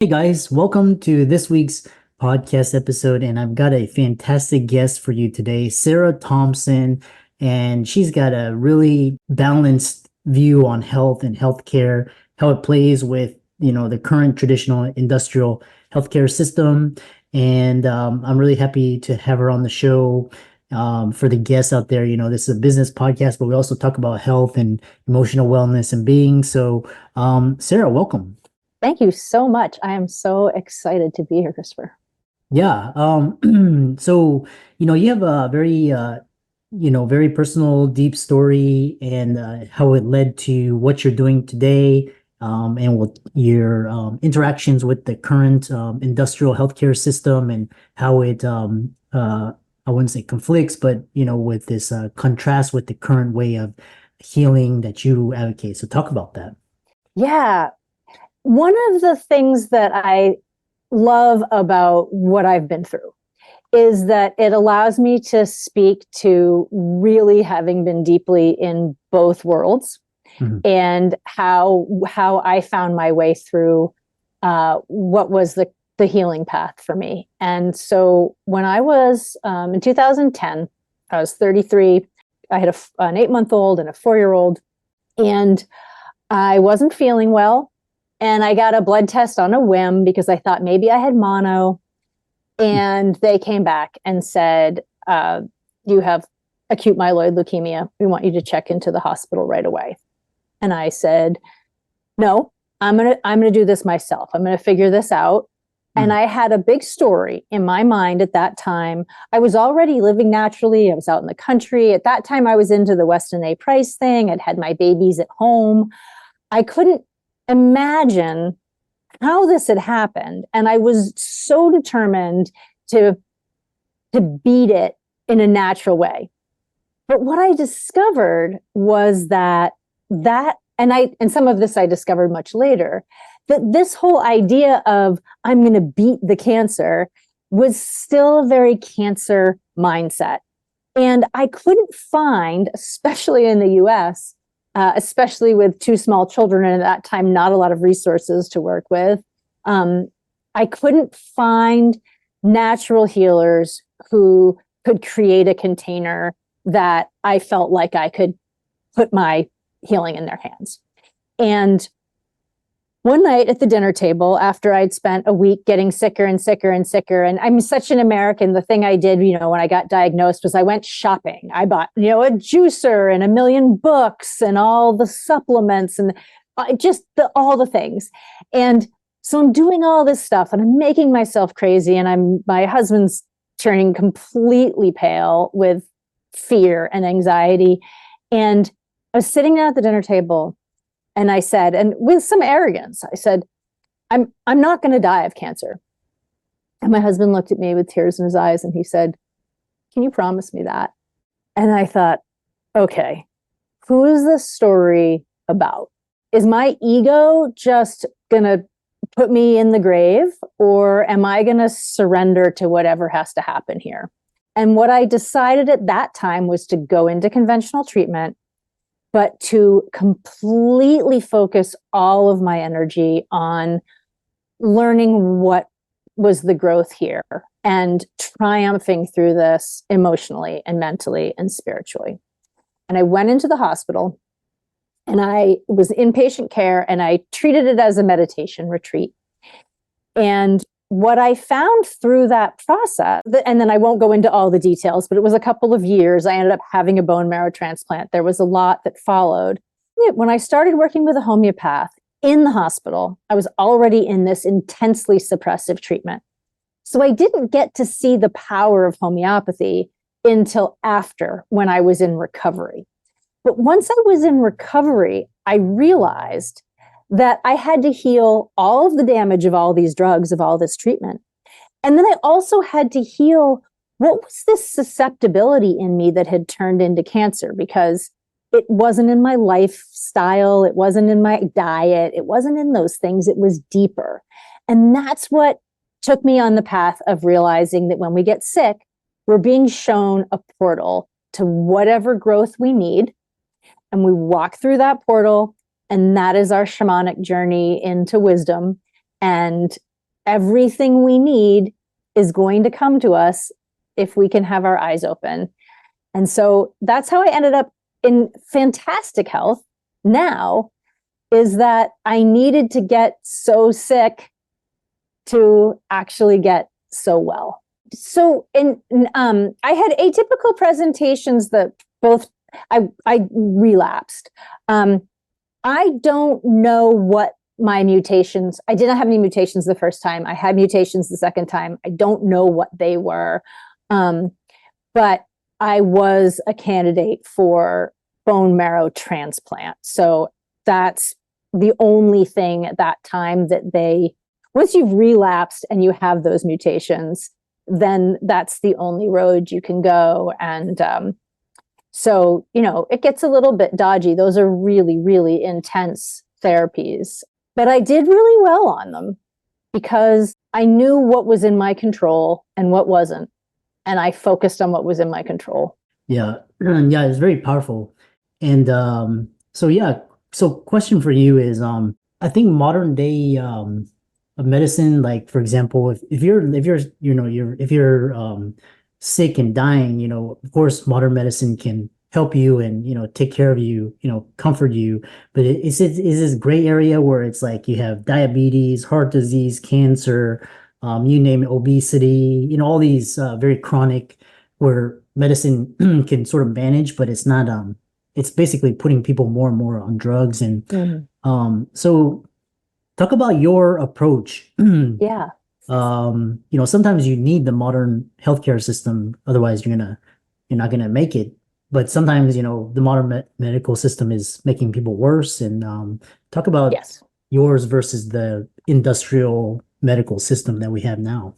Hey guys, welcome to this week's podcast episode. And I've got a fantastic guest for you today, Sarah Thompson. And she's got a really balanced view on health and healthcare, how it plays with, the current traditional industrial healthcare system. And I'm really happy to have her on the show. For the guests out there, this is a business podcast, but we also talk about health and emotional wellness and being. So, Sarah, welcome. Thank you so much. I am so excited to be here, Christopher. Yeah. So, you have a very, very personal, deep story and how it led to what you're doing today, and what your interactions with the current industrial healthcare system and how it, I wouldn't say conflicts, but, with this contrast with the current way of healing that you advocate. So talk about that. Yeah. One of the things that I love about what I've been through is that it allows me to speak to really having been deeply in both worlds, Mhm. and how I found my way through what was the healing path for me. And so when I was in 2010, I was 33. I had an 8-month-old and a 4-year-old, and I wasn't feeling well. And I got a blood test on a whim because I thought maybe I had mono. And they came back and said, you have acute myeloid leukemia. We want you to check into the hospital right away. And I said, no, I'm gonna do this myself. I'm gonna figure this out. And I had a big story in my mind at that time. I was already living naturally. I was out in the country. At that time, I was into the Weston A. Price thing. I'd had my babies at home. I couldn't imagine how this had happened. And I was so determined to beat it in a natural way. But what I discovered was and some of this I discovered much later, that this whole idea of I'm going to beat the cancer was still a very cancer mindset. And I couldn't find, especially in the US, especially with 2 small children, and at that time, not a lot of resources to work with. I couldn't find natural healers who could create a container that I felt like I could put my healing in their hands. And one night at the dinner table, after I'd spent a week getting sicker and sicker and sicker, and I'm such an American, the thing I did, when I got diagnosed was I went shopping. I bought, a juicer and a million books and all the supplements and just all the things. And so I'm doing all this stuff and I'm making myself crazy. And my husband's turning completely pale with fear and anxiety. And I was sitting down at the dinner table. And I said, and with some arrogance, I said, I'm not going to die of cancer. And my husband looked at me with tears in his eyes and he said, can you promise me that? And I thought, okay, who is this story about? Is my ego just going to put me in the grave, or am I going to surrender to whatever has to happen here? And what I decided at that time was to go into conventional treatment, but to completely focus all of my energy on learning what was the growth here and triumphing through this emotionally and mentally and spiritually. And I went into the hospital and I was in patient care and I treated it as a meditation retreat. And what I found through that process, and then I won't go into all the details, but it was a couple of years. I ended up having a bone marrow transplant. There was a lot that followed. When I started working with a homeopath in the hospital, I was already in this intensely suppressive treatment. So I didn't get to see the power of homeopathy until after, when I was in recovery. But once I was in recovery, I realized that I had to heal all of the damage of all these drugs, of all this treatment. And then I also had to heal what was this susceptibility in me that had turned into cancer, because it wasn't in my lifestyle, it wasn't in my diet, it wasn't in those things, it was deeper. And that's what took me on the path of realizing that when we get sick, we're being shown a portal to whatever growth we need. And we walk through that portal, and that is our shamanic journey into wisdom. And everything we need is going to come to us if we can have our eyes open. And so that's how I ended up in fantastic health now, is that I needed to get so sick to actually get so well. So I had atypical presentations that both I relapsed. I don't know what my mutations, I didn't have any mutations the first time. I had mutations the second time. I don't know what they were. But I was a candidate for bone marrow transplant. So that's the only thing at that time that once you've relapsed and you have those mutations, then that's the only road you can go. And so, it gets a little bit dodgy. Those are really, really intense therapies. But I did really well on them because I knew what was in my control and what wasn't. And I focused on what was in my control. Yeah. Yeah, it's very powerful. And so question for you is, I think modern day of medicine, like for example, if you're sick and dying, of course modern medicine can help you and take care of you, comfort you. But is this gray area where it's like you have diabetes, heart disease, cancer, you name it, obesity, all these very chronic, where medicine can sort of manage, but it's not it's basically putting people more and more on drugs. And so talk about your approach. Yeah. Sometimes you need the modern healthcare system, otherwise you're not gonna make it. But sometimes, the modern medical system is making people worse. And talk about yours versus the industrial medical system that we have now.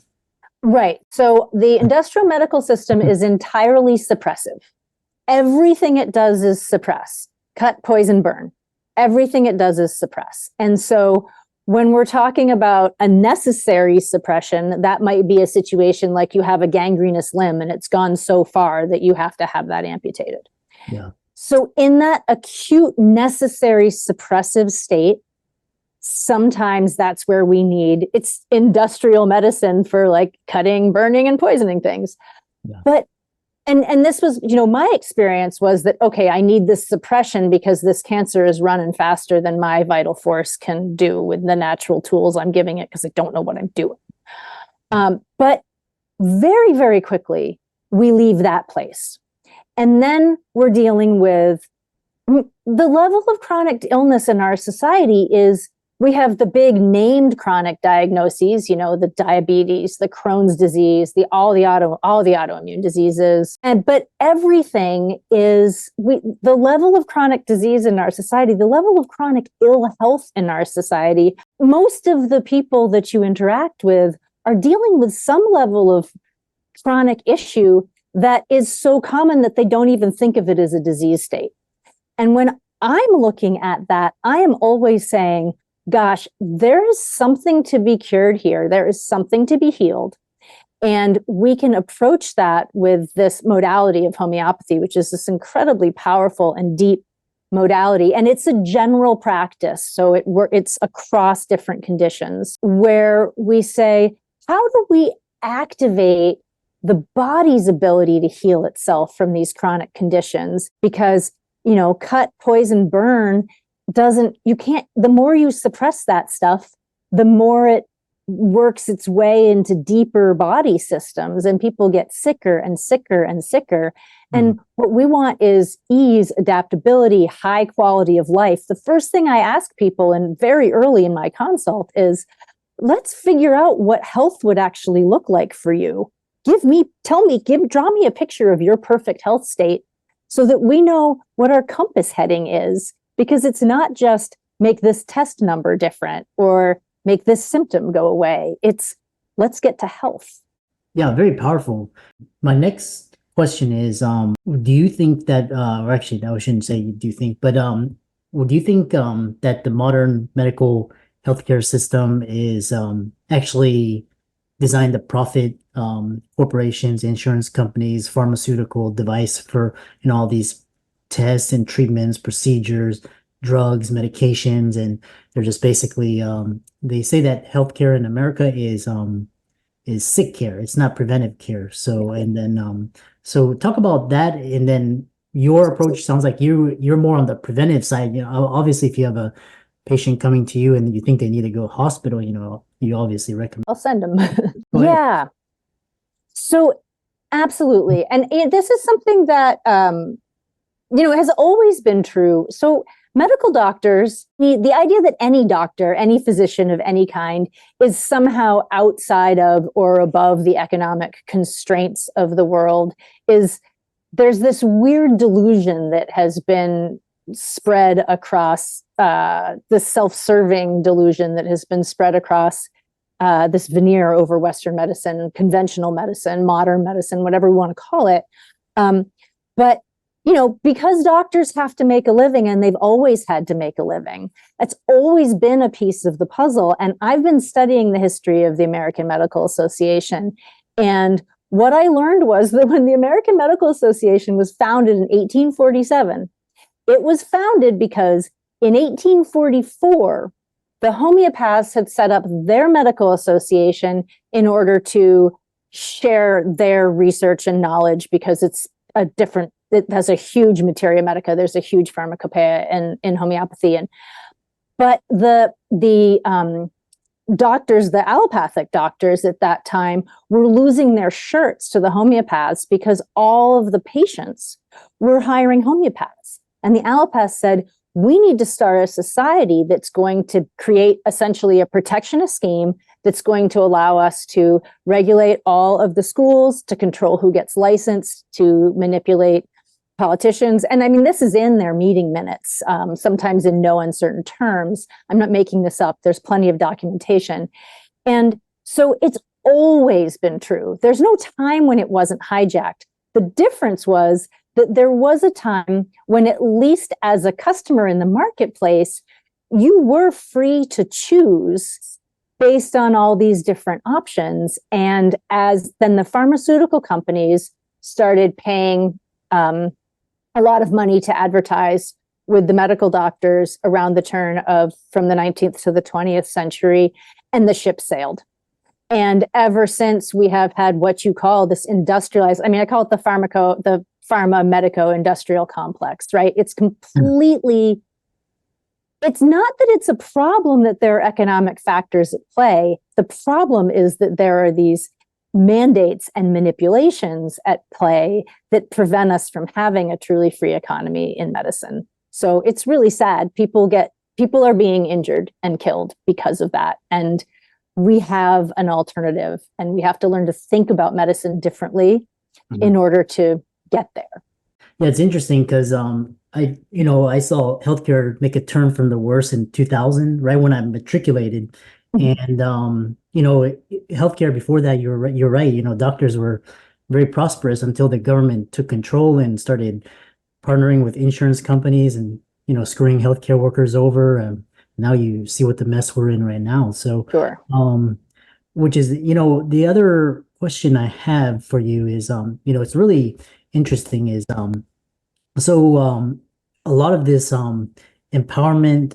Right. So the industrial medical system is entirely suppressive. Everything it does is suppress, cut, poison, burn. Everything it does is suppress. And so when we're talking about a necessary suppression, that might be a situation like you have a gangrenous limb and it's gone so far that you have to have that amputated. Yeah. So in that acute necessary suppressive state, sometimes that's where we need, it's industrial medicine for like cutting, burning, and poisoning things. Yeah. But and this was, my experience was that, okay, I need this suppression because this cancer is running faster than my vital force can do with the natural tools I'm giving it because I don't know what I'm doing. But very, very quickly, we leave that place. And then we're dealing with the level of chronic illness in our society is, we have the big named chronic diagnoses, the diabetes, the Crohn's disease, all the autoimmune diseases. But everything is, the level of chronic disease in our society, the level of chronic ill health in our society, most of the people that you interact with are dealing with some level of chronic issue that is so common that they don't even think of it as a disease state. And when I'm looking at that, I am always saying, gosh, there is something to be cured here. There is something to be healed. And we can approach that with this modality of homeopathy, which is this incredibly powerful and deep modality. And it's a general practice. So it's across different conditions where we say, how do we activate the body's ability to heal itself from these chronic conditions? Because, cut, poison, burn, the more you suppress that stuff, the more it works its way into deeper body systems and people get sicker and sicker and sicker. And what we want is ease, adaptability, high quality of life. The first thing I ask people, and very early in my consult, is let's figure out what health would actually look like for you. Draw me a picture of your perfect health state so that we know what our compass heading is. Because it's not just make this test number different or make this symptom go away. It's let's get to health. Yeah, very powerful. My next question is, do you think that, or actually, I shouldn't say do you think, but do you think that the modern medical healthcare system is actually designed to profit corporations, insurance companies, pharmaceutical device for all these tests and treatments, procedures, drugs, medications, and they're just basically they say that healthcare in America is sick care. It's not preventive care. So and then so talk about that, and then your approach sounds like you're more on the preventive side. Obviously, if you have a patient coming to you and you think they need to go to hospital, you obviously recommend. I'll send them. Go ahead. Yeah. So absolutely. And this is something that, has always been true. So medical doctors, the idea that any doctor, any physician of any kind is somehow outside of or above the economic constraints of the world there's this weird delusion that has been spread across, this self-serving delusion that has been spread across this veneer over Western medicine, conventional medicine, modern medicine, whatever we want to call it. But because doctors have to make a living, and they've always had to make a living, that's always been a piece of the puzzle. And I've been studying the history of the American Medical Association. And what I learned was that when the American Medical Association was founded in 1847, it was founded because in 1844, the homeopaths had set up their medical association in order to share their research and knowledge, because it has a huge materia medica. There's a huge pharmacopoeia in homeopathy. But the doctors, the allopathic doctors at that time, were losing their shirts to the homeopaths because all of the patients were hiring homeopaths. And the allopaths said, we need to start a society that's going to create essentially a protectionist scheme that's going to allow us to regulate all of the schools, to control who gets licensed, to manipulate politicians. And I mean, this is in their meeting minutes, sometimes in no uncertain terms. I'm not making this up. There's plenty of documentation. And so it's always been true. There's no time when it wasn't hijacked. The difference was that there was a time when, at least as a customer in the marketplace, you were free to choose based on all these different options. And as then the pharmaceutical companies started paying a lot of money to advertise with the medical doctors around the turn of from the 19th to the 20th century, and the ship sailed. And ever since, we have had what you call this industrialized, I call it the pharma medico industrial complex, right? It's completely, it's not that it's a problem that there are economic factors at play. The problem is that there are these mandates and manipulations at play that prevent us from having a truly free economy in medicine. So it's really sad. People are being injured and killed because of that. And we have an alternative, and we have to learn to think about medicine differently in order to get there. Yeah, it's interesting because I saw healthcare make a turn from the worst in 2000, right when I matriculated. And healthcare before that, you're right. Doctors were very prosperous until the government took control and started partnering with insurance companies and screwing healthcare workers over. Now you see what the mess we're in right now. So, Sure. Which is the other question I have for you is it's really interesting is a lot of this empowerment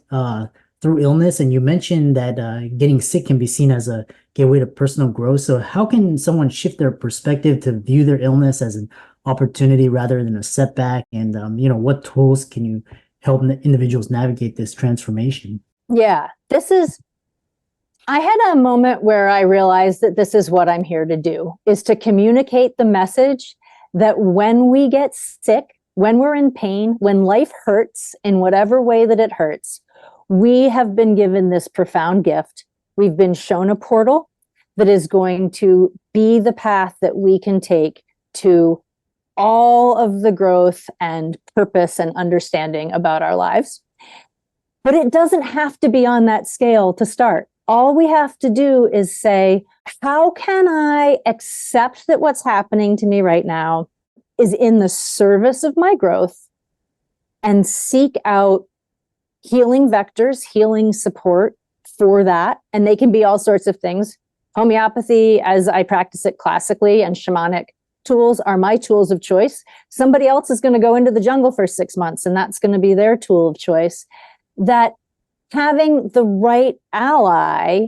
through illness, and you mentioned that getting sick can be seen as a gateway to personal growth. So how can someone shift their perspective to view their illness as an opportunity rather than a setback? And what tools can you help individuals navigate this transformation? Yeah, I had a moment where I realized that this is what I'm here to do, is to communicate the message that when we get sick, when we're in pain, when life hurts in whatever way that it hurts, we have been given this profound gift. We've been shown a portal that is going to be the path that we can take to all of the growth and purpose and understanding about our lives. But it doesn't have to be on that scale to start. All we have to do is say, how can I accept that what's happening to me right now is in the service of my growth, and seek out healing vectors, healing support for that. And they can be all sorts of things. Homeopathy, as I practice it classically, and shamanic tools are my tools of choice. Somebody else is going to go into the jungle for 6 months, and that's going to be their tool of choice. that having the right ally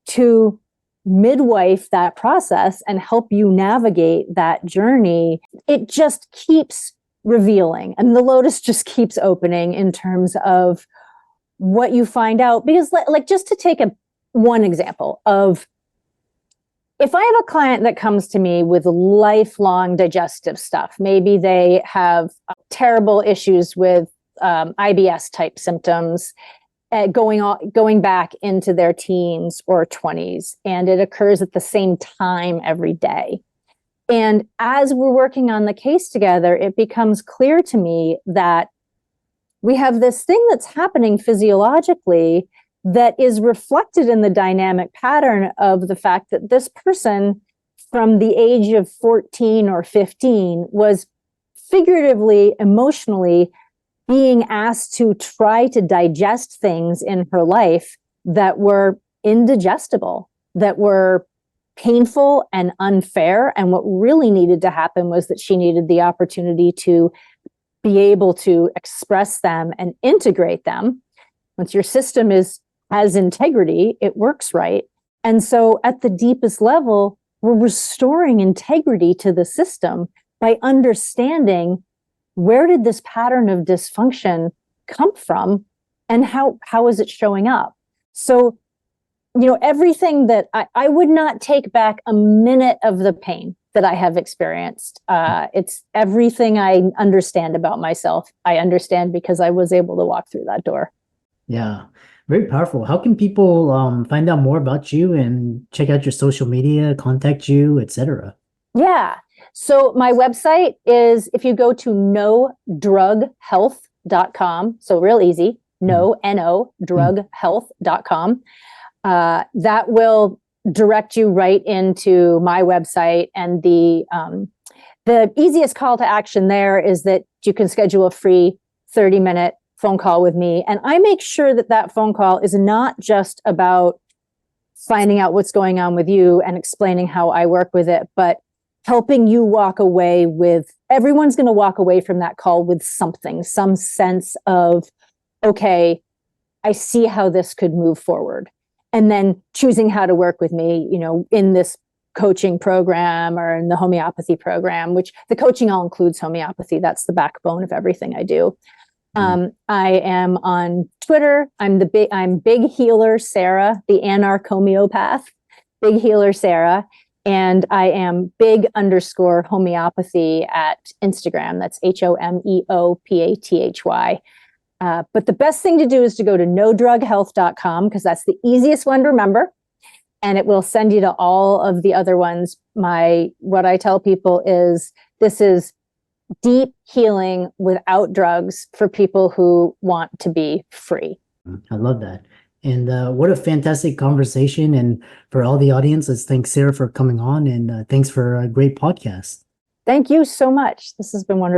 to midwife that process and help you navigate that journey, it just keeps revealing. And the lotus just keeps opening in terms of what you find out. Because like just to take one example of, if I have a client that comes to me with lifelong digestive stuff, maybe they have terrible issues with IBS type symptoms, going back into their teens or 20s, and it occurs at the same time every day. And as we're working on the case together, it becomes clear to me that we have this thing that's happening physiologically that is reflected in the dynamic pattern of the fact that this person from the age of 14 or 15 was figuratively, emotionally being asked to try to digest things in her life that were indigestible, that were painful and unfair. And what really needed to happen was that she needed the opportunity to be able to express them and integrate them. Once your system has integrity, it works right. And so at the deepest level, we're restoring integrity to the system by understanding, where did this pattern of dysfunction come from and how is it showing up? So, everything that I would not take back a minute of the pain that I have experienced. It's everything I understand about myself. I understand because I was able to walk through that door. Yeah, very powerful. How can people find out more about you and check out your social media, contact you, etc.? Yeah. So my website is, if you go to nodrughealth.com, so real easy, drughealth.com, that will direct you right into my website. And the easiest call to action there is that you can schedule a free 30-minute phone call with me. And I make sure that phone call is not just about finding out what's going on with you and explaining how I work with it, but helping you walk away with, everyone's going to walk away from that call with something, some sense of, okay, I see how this could move forward. And then choosing how to work with me, in this coaching program or in the homeopathy program, which the coaching all includes homeopathy. That's the backbone of everything I do. I am on Twitter. I'm Big Healer Sarah, the anarch-homeopath, Big Healer Sarah. And I am big_homeopathy at Instagram. That's HOMEOPATHY. But the best thing to do is to go to nodrughealth.com, because that's the easiest one to remember. And it will send you to all of the other ones. What I tell people is, this is deep healing without drugs for people who want to be free. I love that. And what a fantastic conversation. And for all the audience, let's thank Sarah for coming on, and thanks for a great podcast. Thank you so much. This has been wonderful.